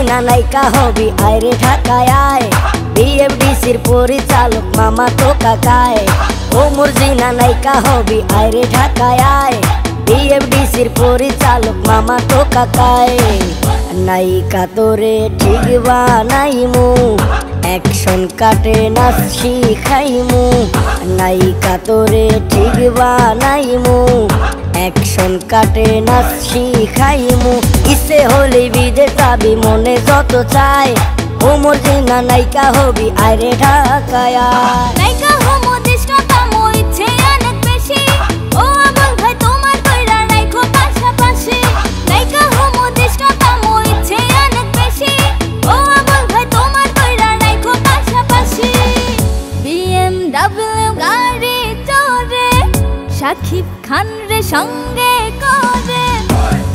মর্জিনা নায়িকা হবি আইরে ঢাকায় আয়, বিএফডিসির পরিচালক মামা তো কাকায়। ও মর্জিনা নায়িকা হবি আইরে ঢাকায় আয়, বিএফডিসির পরিচালক মামা তো কাকায়। নায়িকা তোরে ঠিক বানাইমু, অ্যাকশন কাটে নাচ শিখাইমু। নায়িকা তোরে ঠিক বানাইমু, অ্যাকশন কাটে নাচ শিখাইমু। ইচ্ছে হলে বিদে যাবি মনে যত চায়, ও মর্জিনা নায়িকা হবি আইরে ঢাকায় আয়। নায়িকা হমু দেশটা পামু ইচ্ছে অনেক বেশি, ও আবুল ভাই তোমার কইরা রাখো পাশাপাশি। নায়িকা হমু দেশটা পামু ইচ্ছে অনেক বেশি, ও আবুল ভাই তোমার কইরা রাখো পাশাপাশি। BMW গাড়ি চড়ে শাকিব খান রে সঙ্গে করে,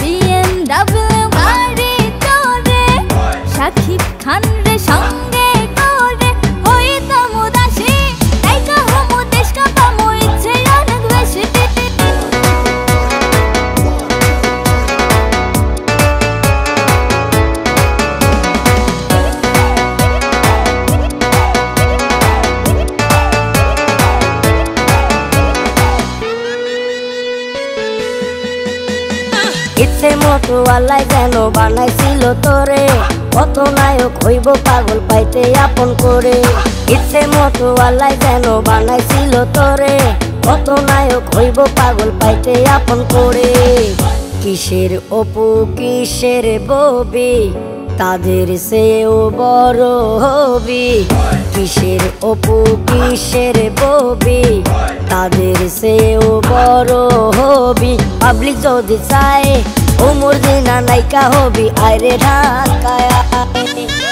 BMW গাড়ি চড়ে শাকিব খান রে সঙ্গে করে। হইতাম উদাসী নায়িকা হমু দেশটা পামু ইচ্ছে অনেক বেশি। ইচ্ছে মতো আল্লাহ যেন বানাইছিল তোরে, কত নায়ক হইব পাগল পাইতে আপন করে। ইচ্ছে মতো আল্লাহ যেন বানাইছিল তোরে, কত নায়ক হইব পাগল পাইতে আপন করে। কিসের অপু কিসের ববি, তাদের চেয়েও বড় হবি। কিসের অপু কিসের ববি, তাদের চেয়েও বড় হবি। পাবলিক যদি চায় ও মর্জিনা নায়িকা হবি আইরে ঢাকায় আয়।